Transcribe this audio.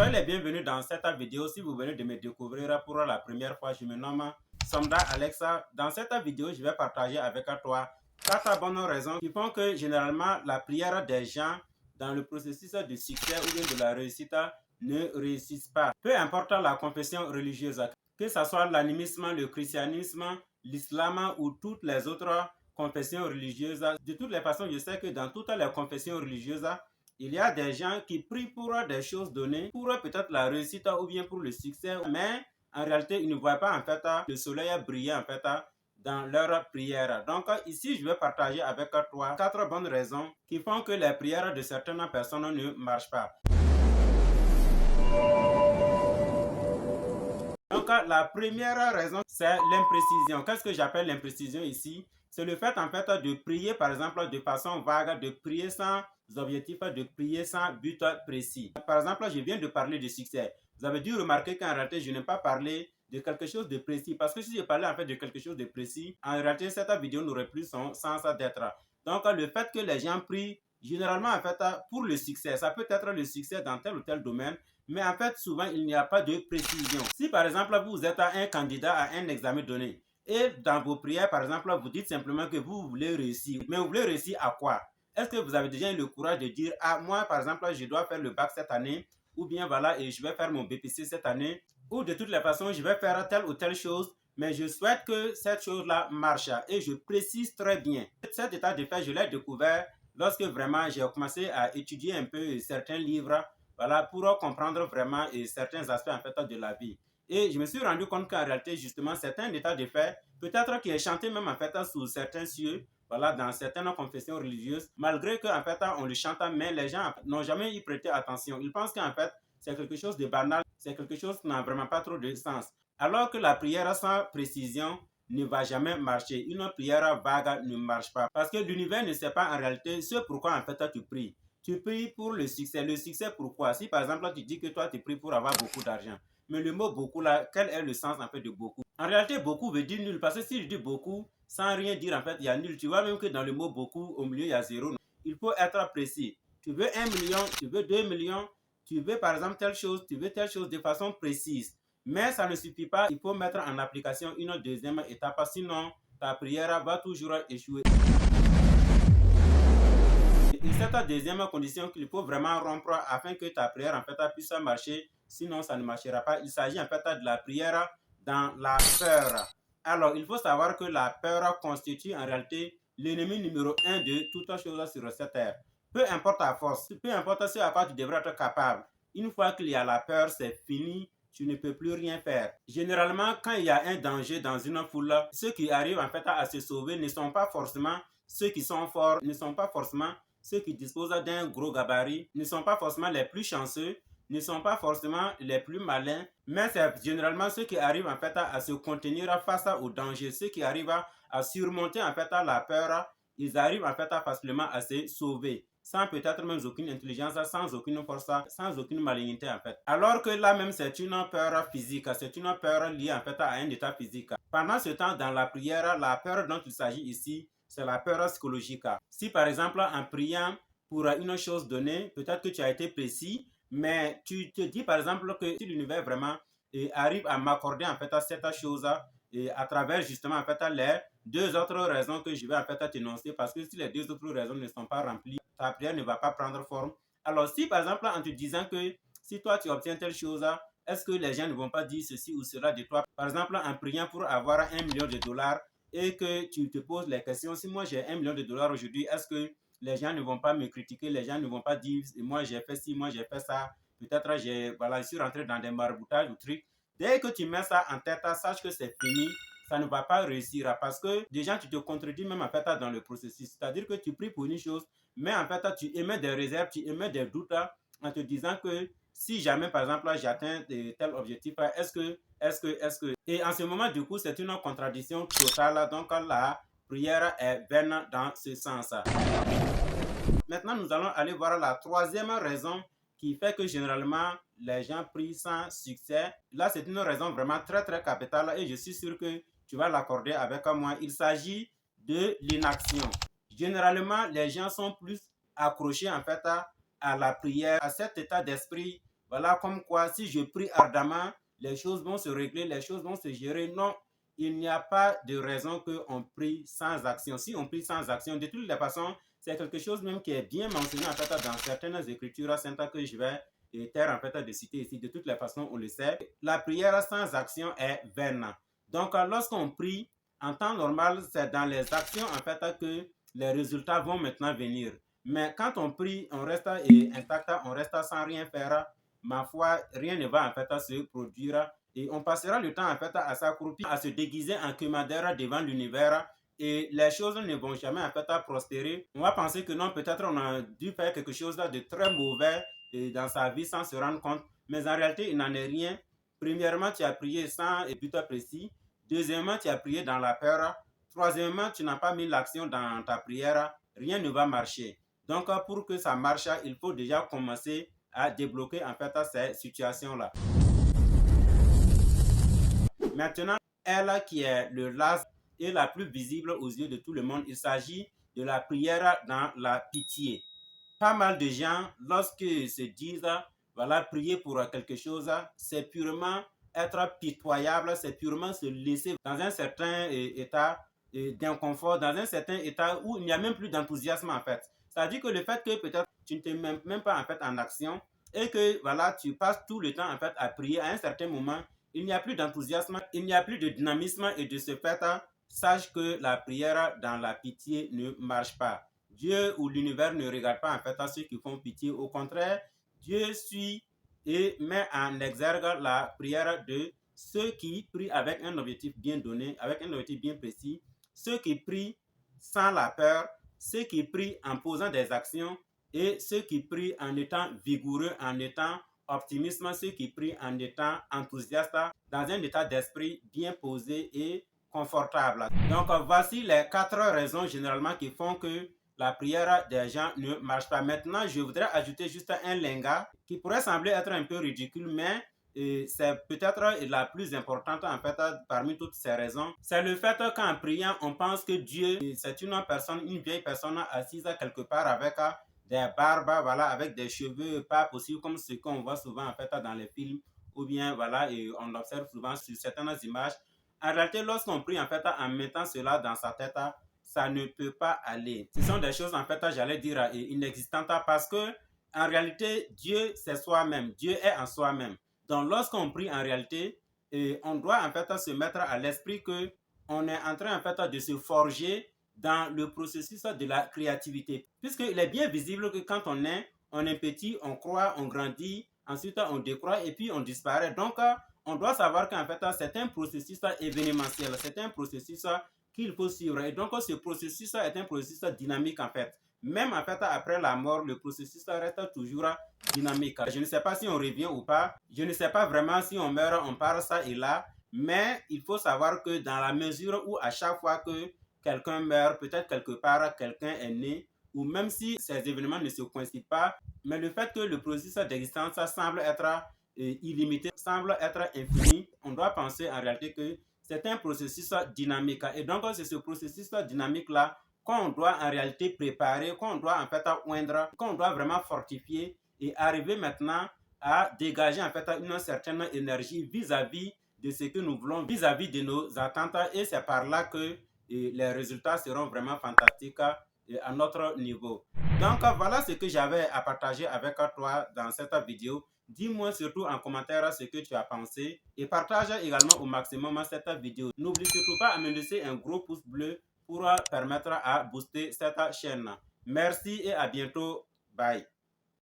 Soyez les bienvenus dans cette vidéo. Si vous venez de me découvrir pour la première fois, je me nomme Somda Alexa. Dans cette vidéo, je vais partager avec toi 4 bonnes raisons qui font que généralement la prière des gens dans le processus du succès ou bien de la réussite ne réussissent pas. Peu importe la confession religieuse, que ce soit l'animisme, le christianisme, l'islam ou toutes les autres confessions religieuses, de toutes les façons, je sais que dans toutes les confessions religieuses, il y a des gens qui prient pour des choses données, pour peut-être la réussite ou bien pour le succès, mais en réalité, ils ne voient pas en fait le soleil briller en fait dans leur prière. Donc ici, je vais partager avec toi 4 bonnes raisons qui font que les prières de certaines personnes ne marchent pas. Donc la première raison, c'est l'imprécision. Qu'est-ce que j'appelle l'imprécision ici? C'est le fait en fait de prier par exemple de façon vague, de prier sans objectif, de prier sans but précis. Par exemple, je viens de parler de succès. Vous avez dû remarquer qu'en réalité, je n'ai pas parlé de quelque chose de précis. Parce que si je parlais en fait de quelque chose de précis, en réalité, cette vidéo n'aurait plus son sens d'être. Donc, le fait que les gens prient, généralement, en fait, pour le succès, ça peut être le succès dans tel ou tel domaine, mais en fait, souvent, il n'y a pas de précision. Si, par exemple, vous êtes un candidat à un examen donné, et dans vos prières, par exemple, vous dites simplement que vous voulez réussir. Mais vous voulez réussir à quoi? Est-ce que vous avez déjà eu le courage de dire, ah, moi, par exemple, je dois faire le bac cette année, ou bien voilà, et je vais faire mon BPC cette année, ou de toutes les façons, je vais faire telle ou telle chose, mais je souhaite que cette chose-là marche, et je précise très bien. Cet état de fait, je l'ai découvert lorsque vraiment j'ai commencé à étudier un peu certains livres, voilà, pour comprendre vraiment certains aspects en fait de la vie. Et je me suis rendu compte qu'en réalité, justement, c'est un état de fait, peut-être qui est chanté même en fait sous certains cieux, voilà, dans certaines confessions religieuses, malgré qu'en fait, on le chante, mais les gens n'ont jamais y prêté attention. Ils pensent qu'en fait, c'est quelque chose de banal, c'est quelque chose qui n'a vraiment pas trop de sens. Alors que la prière sans précision ne va jamais marcher. Une prière vague ne marche pas. Parce que l'univers ne sait pas en réalité ce pourquoi en fait tu pries. Tu pries pour le succès. Le succès pourquoi? Si par exemple tu dis que toi tu pries pour avoir beaucoup d'argent, mais le mot beaucoup là, quel est le sens en fait de beaucoup? En réalité, beaucoup veut dire nul. Parce que si je dis beaucoup, sans rien dire en fait, il y a nul. Tu vois même que dans le mot beaucoup, au milieu il y a zéro. Il faut être précis. Tu veux 1 million, tu veux 2 millions, tu veux par exemple telle chose, tu veux telle chose de façon précise. Mais ça ne suffit pas, il faut mettre en application une deuxième étape, sinon ta prière va toujours échouer. Et cette deuxième condition qu'il faut vraiment rompre afin que ta prière en fait puisse marcher, sinon ça ne marchera pas. Il s'agit en fait de la prière dans la peur. Alors, il faut savoir que la peur constitue en réalité l'ennemi numéro 1 de toute chose sur cette terre. Peu importe ta force, peu importe ce à quoi tu devrais être capable, une fois qu'il y a la peur, c'est fini. Tu ne peux plus rien faire. Généralement, quand il y a un danger dans une foule, ceux qui arrivent en fait à se sauver ne sont pas forcément ceux qui sont forts, ne sont pas forcément ceux qui disposent d'un gros gabarit, ne sont pas forcément les plus chanceux, ne sont pas forcément les plus malins, mais c'est généralement ceux qui arrivent en fait à se contenir face au danger, ceux qui arrivent à surmonter en fait la peur, ils arrivent en fait facilement à se sauver, sans peut-être même aucune intelligence, sans aucune force, sans aucune malignité en fait. Alors que là même c'est une peur physique, c'est une peur liée en fait à un état physique. Pendant ce temps dans la prière, la peur dont il s'agit ici, c'est la peur psychologique. Si par exemple en priant pour une chose donnée, peut-être que tu as été précis, mais tu te dis par exemple que si l'univers vraiment arrive à m'accorder en fait cette chose et à travers justement en fait les 2 autres raisons que je vais en fait t'énoncer, parce que si les 2 autres raisons ne sont pas remplies, ta prière ne va pas prendre forme. Alors si par exemple en te disant que si toi tu obtiens telle chose, est-ce que les gens ne vont pas dire ceci ou cela de toi? Par exemple en priant pour avoir 1 million de dollars et que tu te poses les questions, si moi j'ai 1 million de dollars aujourd'hui, est-ce que les gens ne vont pas me critiquer, les gens ne vont pas dire moi j'ai fait ci, moi j'ai fait ça, peut-être voilà, je suis rentré dans des marboutages ou trucs. Dès que tu mets ça en tête, sache que c'est fini, ça ne va pas réussir parce que déjà tu te contredis même en fait dans le processus. C'est-à-dire que tu pries pour une chose, mais en fait tu émets des réserves, tu émets des doutes en te disant que si jamais par exemple j'atteins tel objectif, est-ce que. Et en ce moment du coup c'est une contradiction totale, donc la prière est vaine dans ce sens. Maintenant, nous allons aller voir la troisième raison qui fait que généralement, les gens prient sans succès. Là, c'est une raison vraiment très, très capitale et je suis sûr que tu vas l'accorder avec moi. Il s'agit de l'inaction. Généralement, les gens sont plus accrochés en fait à la prière, à cet état d'esprit voilà, comme quoi si je prie ardemment, les choses vont se régler, les choses vont se gérer. Non, il n'y a pas de raison qu'on prie sans action. Si on prie sans action, de toutes les façons, c'est quelque chose même qui est bien mentionné en fait dans certaines écritures saintes que je vais taire en fait de citer ici. De toutes les façons, on le sait. La prière sans action est vaine. Donc, lorsqu'on prie, en temps normal, c'est dans les actions en fait que les résultats vont maintenant venir. Mais quand on prie, on reste intact, on reste sans rien faire, ma foi, rien ne va en fait se produire. Et on passera le temps en fait à s'accroupir, à se déguiser en commandaire devant l'univers. Et les choses ne vont jamais en fait prospérer. On va penser que non, peut-être on a dû faire quelque chose de très mauvais dans sa vie sans se rendre compte. Mais en réalité, il n'en est rien. Premièrement, tu as prié sans but précis. Deuxièmement, tu as prié dans la peur. Troisièmement, tu n'as pas mis l'action dans ta prière. Rien ne va marcher. Donc, pour que ça marche, il faut déjà commencer à débloquer en fait ces situations-là. Maintenant, elle qui est le last et la plus visible aux yeux de tout le monde, il s'agit de la prière dans la pitié. Pas mal de gens, lorsqu'ils se disent, voilà, prier pour quelque chose, c'est purement être pitoyable, c'est purement se laisser dans un certain état d'inconfort, dans un certain état où il n'y a même plus d'enthousiasme en fait. Ça veut dire que le fait que peut-être tu ne te mets même pas en fait en action et que voilà, tu passes tout le temps en fait à prier, à un certain moment, il n'y a plus d'enthousiasme, il n'y a plus de dynamisme et de ce fait, sache que la prière dans la pitié ne marche pas. Dieu ou l'univers ne regarde pas en fait à ceux qui font pitié. Au contraire, Dieu suit et met en exergue la prière de ceux qui prient avec un objectif bien donné, avec un objectif bien précis, ceux qui prient sans la peur, ceux qui prient en posant des actions et ceux qui prient en étant vigoureux, en étant optimistes, ceux qui prient en étant enthousiastes, dans un état d'esprit bien posé et confortable. Donc, voici les 4 raisons généralement qui font que la prière des gens ne marche pas. Maintenant, je voudrais ajouter juste un linga qui pourrait sembler être un peu ridicule, mais c'est peut-être la plus importante en fait parmi toutes ces raisons. C'est le fait qu'en priant, on pense que Dieu, c'est une personne, une vieille personne assise quelque part avec des barbes, voilà, avec des cheveux pas possibles comme ce qu'on voit souvent en fait dans les films ou bien voilà, et on l'observe souvent sur certaines images. En réalité, lorsqu'on prie en fait en mettant cela dans sa tête, ça ne peut pas aller. Ce sont des choses en fait, j'allais dire, inexistantes parce que en réalité, Dieu c'est soi-même. Dieu est en soi-même. Donc, lorsqu'on prie en réalité, on doit en fait se mettre à l'esprit que on est en train en fait de se forger dans le processus de la créativité. Puisqu'il est bien visible que quand on est petit, on croit, on grandit, ensuite on décroît et puis on disparaît. Donc, on doit savoir qu'en fait, c'est un processus événementiel, c'est un processus qu'il faut suivre. Et donc, ce processus est un processus dynamique en fait. Même en fait, après la mort, le processus reste toujours dynamique. Je ne sais pas si on revient ou pas. Je ne sais pas vraiment si on meurt, on part ça et là. Mais il faut savoir que dans la mesure où à chaque fois que quelqu'un meurt, peut-être quelque part, quelqu'un est né, ou même si ces événements ne se coïncident pas, mais le fait que le processus d'existence semble être illimité, semble être infini, on doit penser en réalité que c'est un processus dynamique. Et donc, c'est ce processus dynamique-là qu'on doit en réalité préparer, qu'on doit en fait oindre, qu'on doit vraiment fortifier et arriver maintenant à dégager en fait une certaine énergie vis-à-vis de ce que nous voulons, vis-à-vis de nos attentes. Et c'est par là que les résultats seront vraiment fantastiques à notre niveau. Donc, voilà ce que j'avais à partager avec toi dans cette vidéo. Dis-moi surtout en commentaire ce que tu as pensé et partage également au maximum cette vidéo. N'oublie surtout pas à me laisser un gros pouce bleu pour permettre à booster cette chaîne. Merci et à bientôt. Bye.